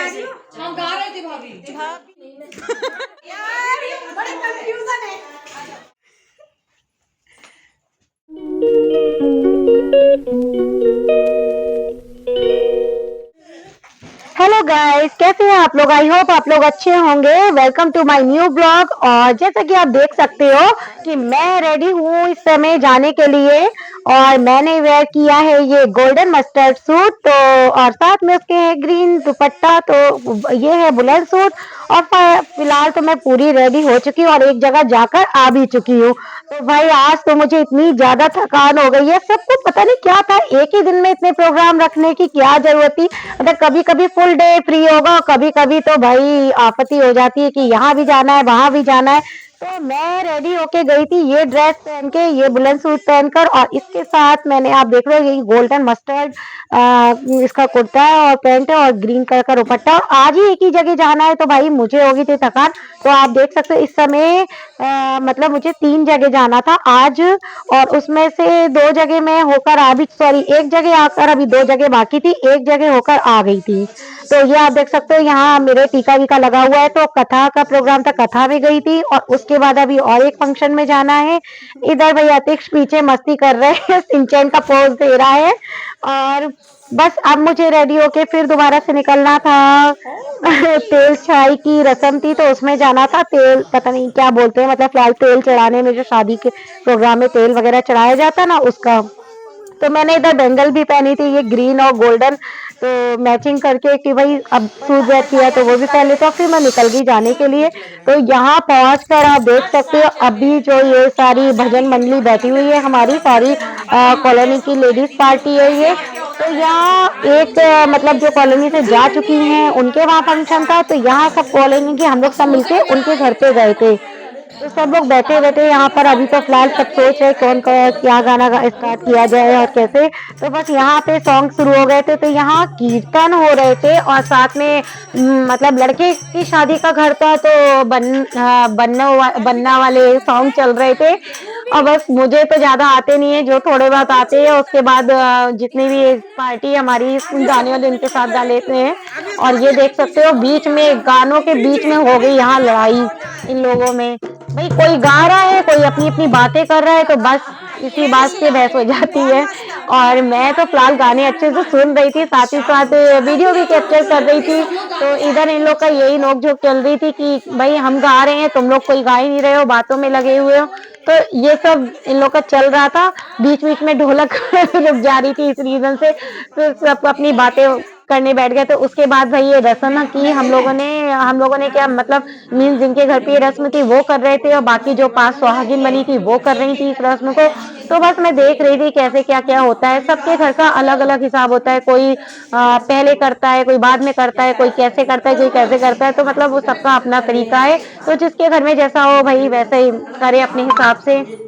ऐसे हम गा रहे थे भाभी यार बड़े कंफ्यूजन है। हेलो गाइस, कैसे हैं आप लोग? आई होप आप लोग अच्छे होंगे। Welcome to my new blog. और जैसा कि आप देख सकते हो कि मैं रेडी हूँ इस समय जाने के लिए, और मैंने वेयर किया है ये गोल्डन मस्टर्ड सूट, तो और साथ में उसके है ग्रीन दुपट्टा, तो ये है बुलेट सूट। और फिलहाल तो मैं पूरी रेडी हो चुकी हूँ और एक जगह जाकर आ भी चुकी हूँ। तो भाई आज तो मुझे इतनी ज्यादा थकान हो गई है, सबको पता नहीं क्या था, एक ही दिन में इतने प्रोग्राम रखने की क्या जरूरत थी। मतलब कभी कभी फुल डे फ्री होगा, कभी कभी तो भाई आपत्ति हो जाती है कि यहाँ भी जाना है वहां भी जाना है। तो मैं रेडी होके गई थी ये ड्रेस पहन के, ये बुलंद सूट पहनकर, और इसके साथ मैंने, आप देख रहे हो, ये गोल्डन मस्टर्ड इसका कुर्ता है और पैंट है और ग्रीन कलर का दुपट्टा। और आज ही एक ही जगह जाना है तो भाई मुझे होगी थी थकान। तो आप देख सकते हो इस समय मतलब मुझे 3 जगह जाना था आज, और उसमें से 2 जगह मैं होकर आ भी, सॉरी, एक जगह आकर अभी 2 जगह बाकी थी, एक जगह होकर आ गई थी। तो ये आप देख सकते हो यहाँ मेरे टीका वीका लगा हुआ है। तो कथा का प्रोग्राम था, कथा में गई थी, और उसके बाद अभी और एक फंक्शन में जाना है। इधर भैया अतीक्ष पीछे मस्ती कर रहे हैं, सिंचन का पोज दे रहा है। और बस अब मुझे रेडी होके फिर दोबारा से निकलना था। तेल छाई की रस्म थी तो उसमें जाना था, तेल पता नहीं क्या बोलते हैं, मतलब फिलहाल तेल चढ़ाने में, जो शादी के प्रोग्राम में तेल वगैरह चढ़ाया जाता है ना, उसका। तो मैंने इधर बैंगल भी पहनी थी, ये ग्रीन और गोल्डन, तो मैचिंग करके कि भाई अब सूट वेयर किया तो वो भी पहन लेते, और फिर मैं निकल गई जाने के लिए। तो यहाँ पहुँच कर आप देख सकते हो अभी जो ये सारी भजन मंडली बैठी हुई है, हमारी सारी कॉलोनी की लेडीज पार्टी है ये। तो यहाँ एक मतलब जो कॉलोनी से जा चुकी हैं उनके वहाँ फंक्शन था, तो यहाँ सब कॉलोनी के हम लोग सब मिलके उनके घर पे गए थे। तो सब लोग बैठे बैठे यहाँ पर अभी तो फिलहाल सब सोच रहे कौन क्या गाना स्टार्ट किया जाए और कैसे। तो बस यहाँ पे सॉन्ग शुरू हो गए थे, तो यहाँ कीर्तन हो रहे थे, और साथ में मतलब लड़के की शादी का घर था तो बनना वाले सॉन्ग चल रहे थे। और बस मुझे तो ज्यादा आते नहीं है, जो थोड़े बहुत आते हैं उसके बाद जितनी भी पार्टी हमारी गाने वाले उनके साथ गा लेते हैं। और ये देख सकते हो बीच में, गानों के बीच में हो गई यहाँ लड़ाई इन लोगों में। भाई कोई गा रहा है, कोई अपनी अपनी बातें कर रहा है, तो बस इसी बात से बहस हो जाती है। और मैं तो फिलहाल गाने अच्छे से सुन रही थी, साथ ही साथ वीडियो भी कैप्चर कर रही थी। तो इधर इन लोग का यही नोकझोंक चल रही थी कि भाई हम गा रहे हैं, तुम लोग कोई गा ही नहीं रहे हो, बातों में लगे हुए हो। तो ये सब इन लोग का चल रहा था। बीच बीच में ढोलक रुक जा रही थी इस रीजन से, तो सब अपनी बातें करने बैठ गए। तो उसके बाद भाई ये रस्म की हम लोगों ने क्या मतलब, मीन जिनके घर पे ये रस्म थी वो कर रहे थे, और बाकी जो 5 सुहागिन बनी थी वो कर रही थी इस रस्म को। तो बस मैं देख रही थी कैसे क्या क्या होता है, सबके घर का अलग अलग हिसाब होता है, कोई पहले करता है, कोई बाद में करता है, कोई कैसे करता है, कोई कैसे करता है। तो मतलब वो सबका अपना तरीका है, तो जिसके घर में जैसा हो भाई वैसे ही करे अपने हिसाब से।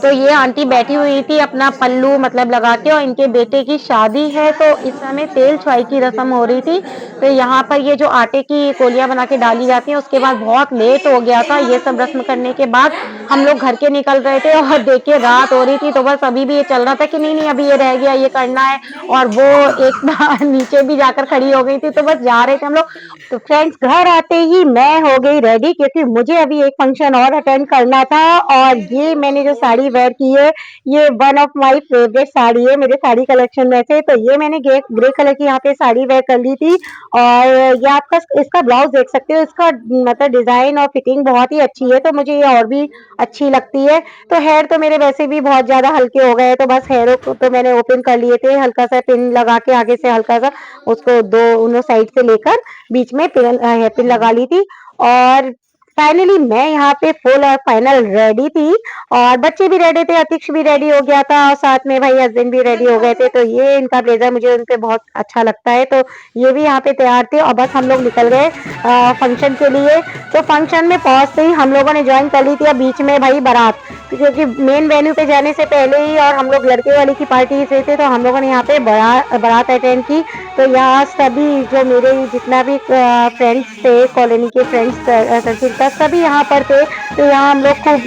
तो ये आंटी बैठी हुई थी अपना पल्लू मतलब लगा के, और इनके बेटे की शादी है, तो इस समय तेल छुआई की रस्म हो रही थी। तो यहाँ पर ये जो आटे की कोलियां बना के डाली जाती हैं, उसके बाद बहुत लेट हो गया था। ये सब रस्म करने के बाद हम लोग घर के निकल रहे थे, और देखिए रात हो रही थी, तो बस अभी भी ये चल रहा था कि नहीं नहीं अभी ये रह गया, ये करना है। और वो एक बार नीचे भी जाकर खड़ी हो गई थी, तो बस जा रहे थे हम लोग। तो फ्रेंड्स घर आते ही मैं हो गई रेडी, क्योंकि मुझे अभी एक फंक्शन और अटेंड करना था। और ये मैंने जो साड़ी वेयर की है, ये one of my favourite sari है मेरे साड़ी कलेक्शन में से। तो ये मैंने ग्रे कलर की यहाँ पे साड़ी वेयर कर ली थी। और ये आपका इसका ब्लाउज देख सकते हो, इसका मतलब डिजाइन और फिटिंग बहुत ही अच्छी है, तो मुझे ये और भी अच्छी लगती है। तो हेयर तो मेरे वैसे भी बहुत ज्यादा हल्के हो गए, तो बस हेयरों को तो मैंने ओपन कर लिए थे, हल्का सा पिन लगा के आगे से हल्का सा उसको दोनों साइड से लेकर बीच में हेयर पिन लगा ली थी। और फाइनली मैं यहाँ पे फुल और फाइनल रेडी थी, और बच्चे भी रेडी थे, अतीक्ष भी रेडी हो गया था, और साथ में भाई हस्बैंड भी रेडी हो गए थे। तो ये इनका ब्लेजर मुझे उनपे बहुत अच्छा लगता है, तो ये भी यहाँ पे तैयार थे, और बस हम लोग निकल गए फंक्शन के लिए। तो फंक्शन में पहुंचते ही हम लोगों ने ज्वाइन कर ली थी, और बीच में भाई बारात। क्योंकि मेन वेन्यू पे जाने से पहले ही और हम लोग लड़के वाली की पार्टी से थे, तो हम लोगों ने यहाँ पे बारात अटेंड की। तो यहाँ सभी जो मेरे जितना भी फ्रेंड्स थे, कॉलोनी के फ्रेंड्स सर्किल का, सभी यहाँ पर थे। तो यहाँ हम लोग खूब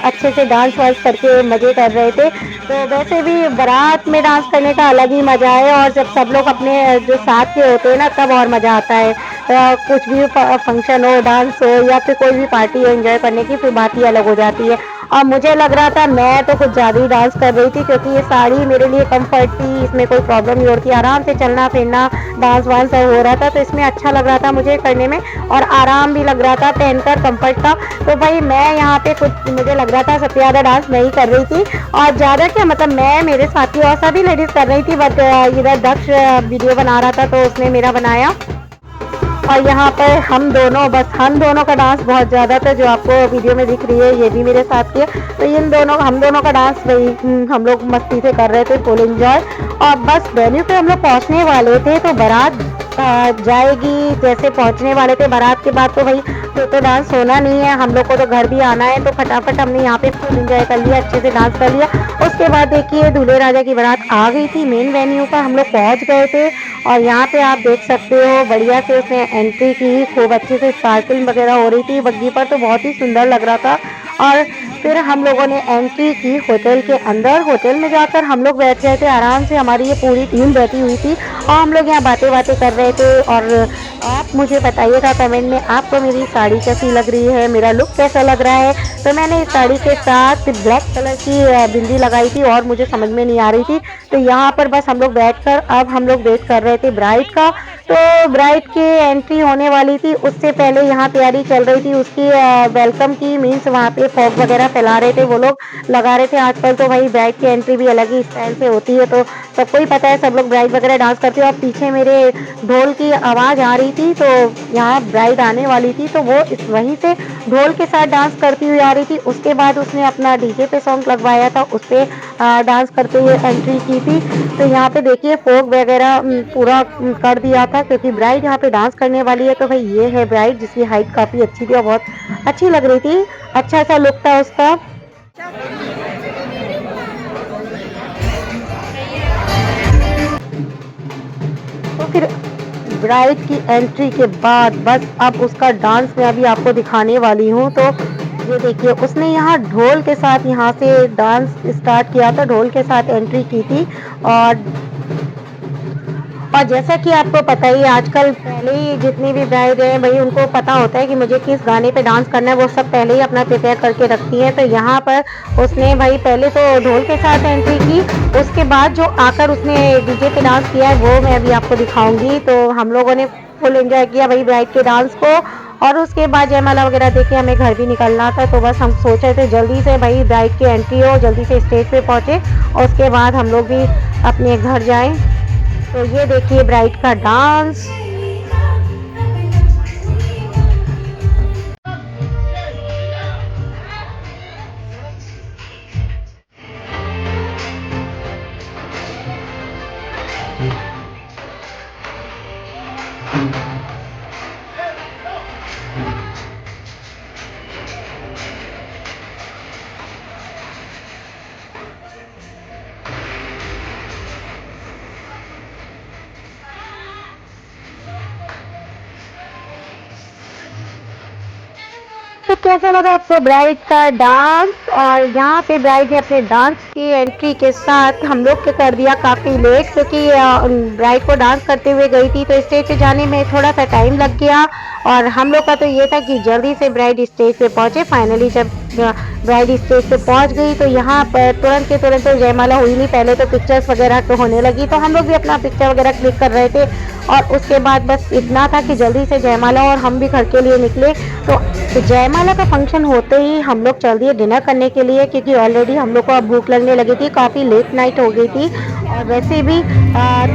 अच्छे से डांस वांस करके मज़े कर रहे थे। तो वैसे भी बारात में डांस करने का अलग ही मज़ा है, और जब सब लोग अपने जो साथ के होते हैं ना, तब और मज़ा आता है। कुछ भी फंक्शन हो, डांस हो या फिर कोई भी पार्टी हो एंजॉय करने की, फिर बात ही अलग हो जाती है। और मुझे लग रहा था मैं तो कुछ ज़्यादा ही डांस कर रही थी, क्योंकि ये साड़ी मेरे लिए कंफर्ट थी, इसमें कोई प्रॉब्लम नहीं हो रही थी, आराम से चलना फिरना डांस वांस हो रहा था। तो इसमें अच्छा लग रहा था मुझे करने में, और आराम भी लग रहा था पहनकर, कंफर्ट था। तो भाई मैं यहाँ पे कुछ मुझे लग रहा था सबसे ज़्यादा डांस मैं ही कर रही थी। और ज़्यादा क्या मतलब, मैं, मेरे साथी और सभी लेडीज़ कर रही थी, बट इधर दक्ष वीडियो बना रहा था तो उसने मेरा बनाया। और यहाँ पर हम दोनों, बस हम दोनों का डांस बहुत ज़्यादा था, जो आपको वीडियो में दिख रही है ये भी मेरे साथ की है। तो हम दोनों का डांस वही हम लोग मस्ती से कर रहे थे, फुल एंजॉय। और बस वेन्यू पे हम लोग पहुँचने वाले थे, तो बारात जाएगी, जैसे पहुँचने वाले थे बारात के बाद, तो भाई तो डांस होना नहीं है, हम लोग को तो घर भी आना है। तो फटाफट हमने यहाँ पे फुल एंजॉय कर लिया, अच्छे से डांस कर लिया। उसके बाद देखिए दूल्हे राजा की बारात आ गई थी, मेन वेन्यू पर हम लोग पहुँच गए थे। और यहाँ पे आप देख सकते हो बढ़िया से उसने एंट्री की, खूब अच्छे से स्पार्कलिंग वगैरह हो रही थी बग्गी पर, तो बहुत ही सुंदर लग रहा था। और फिर हम लोगों ने एंट्री की होटल के अंदर। होटल में जाकर हम लोग बैठ गए थे आराम से, हमारी ये पूरी टीम बैठी हुई थी, और हम लोग यहाँ बातें कर रहे थे। और आप मुझे बताइएगा कमेंट में, आपको मेरी साड़ी कैसी लग रही है, मेरा लुक कैसा लग रहा है। तो मैंने इस साड़ी के साथ ब्लैक कलर की बिंदी लगाई थी, और मुझे समझ में नहीं आ रही थी। तो यहाँ पर बस हम लोग बैठकर अब हम लोग वेट कर रहे थे ब्राइड का। तो ब्राइड की एंट्री होने वाली थी, उससे पहले यहाँ तैयारी चल रही थी उसकी वेलकम की, मीन्स वहाँ पे फॉग वगैरह फैला रहे थे वो लोग, लगा रहे थे। आजकल तो भाई ब्राइड की एंट्री भी अलग ही स्टाइल से होती है, तो सबको ही पता है, सब लोग ब्राइड वगैरह डांस करते हैं। और पीछे मेरे ढोल की आवाज़ आ रही थी, तो यहाँ ब्राइड आने वाली थी, तो वो वहीं से ढोल के साथ डांस करती हुई आ रही थी। उसके बाद उसने अपना डीजे पे सॉन्ग लगवाया था, उस पर डांस करते हुए एंट्री की थी। तो यहाँ पे देखिए फोक वगैरह पूरा कर दिया था, क्योंकि ब्राइड यहाँ पे डांस करने वाली है। तो भाई ये है ब्राइड, जिसकी हाइट काफ़ी अच्छी थी और बहुत अच्छी लग रही थी, अच्छा सा लुक था उसका। तो फिर ब्राइड की एंट्री के बाद बस अब उसका डांस मैं अभी आपको दिखाने वाली हूँ। तो ये देखिए उसने यहाँ ढोल के साथ यहाँ से डांस स्टार्ट किया था, ढोल के साथ एंट्री की थी। और जैसा कि आपको पता ही आजकल, पहले ही जितनी भी ब्राइड हैं भाई उनको पता होता है कि मुझे किस गाने पे डांस करना है, वो सब पहले ही अपना प्रिपेयर करके रखती हैं। तो यहाँ पर उसने भाई पहले तो ढोल के साथ एंट्री की, उसके बाद जो आकर उसने डीजे पे डांस किया है वो मैं अभी आपको दिखाऊंगी। तो हम लोगों ने फुल एंजॉय किया भाई ब्राइड के डांस को। और उसके बाद जयमाला वगैरह देके हमें घर भी निकलना था, तो बस हम सोच रहे थे जल्दी से भाई ब्राइड की एंट्री हो, जल्दी से स्टेज पे पहुँचे, और उसके बाद हम लोग भी अपने घर जाएं। तो ये देखिए ब्राइड का डांस। तो कैसा लगा आपको ब्राइड का डांस? और यहाँ पे ब्राइड ने अपने डांस की एंट्री के साथ हम लोग के कर दिया काफ़ी लेट, क्योंकि ब्राइड को डांस करते हुए गई थी, तो स्टेज पे जाने में थोड़ा सा टाइम लग गया। और हम लोग का तो ये था कि जल्दी से ब्राइड स्टेज पे पहुँचे। फाइनली जब ब्राइड स्टेज पे पहुँच गई, तो यहाँ पर तुरंत के तुरंत तो जयमाला हुई नहीं, पहले तो पिक्चर्स वगैरह तो होने लगी, तो हम लोग भी अपना पिक्चर वगैरह क्लिक कर रहे थे। और उसके बाद बस इतना था कि जल्दी से जयमाला, और हम भी घर के लिए निकले। तो जयमाला का फंक्शन होते ही हम लोग चल दिए डिनर करने के लिए, क्योंकि ऑलरेडी हम लोग को अब भूख लगने लगी थी, काफ़ी लेट नाइट हो गई थी। और वैसे भी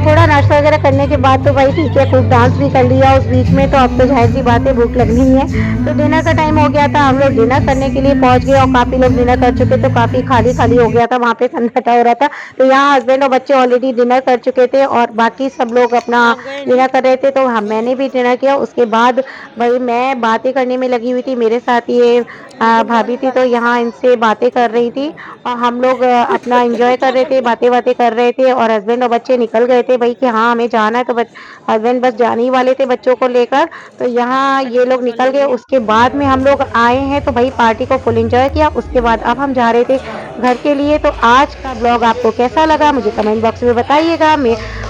थोड़ा नाश्ता वगैरह करने के बाद तो भाई ठीक है, खूब डांस भी कर लिया उस बीच में, तो अब तो जाहिर सी बात है भूख लगनी ही है। तो डिनर का टाइम हो गया था, हम लोग डिनर करने के लिए पहुंच गए और काफ़ी लोग डिनर कर चुके, तो काफ़ी खाली खाली हो गया था, वहाँ पे सन्नाटा हो रहा था। तो यहाँ हस्बैंड और बच्चे ऑलरेडी डिनर कर चुके थे और बाकी सब लोग अपना डिनर कर रहे थे, तो हाँ मैंने भी डिनर किया। उसके बाद भाई मैं बातें करने में लगी हुई थी, मेरे साथ ये भाभी थी, तो यहाँ इनसे बातें कर रही थी और हम लोग अपना एंजॉय कर रहे थे, बातें बातें कर रहे थे और हस्बैंड और बच्चे निकल गए थे भाई कि हाँ हमें जाना है, तो हस्बैंड बस जाने ही वाले थे बच्चों को लेकर। तो यहाँ ये लोग निकल गए, उसके बाद में हम लोग आए हैं, तो भाई पार्टी को फुल एंजॉय किया। उसके बाद अब हम जा रहे थे घर के लिए। तो आज का ब्लॉग आपको कैसा लगा मुझे कमेंट बॉक्स में बताइएगा।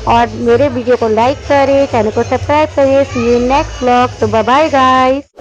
और मेरे वीडियो को लाइक करें, चैनल को सब्सक्राइब करिए। सी यू इन नेक्स्ट ब्लॉग। तो बाय बाय गाइस।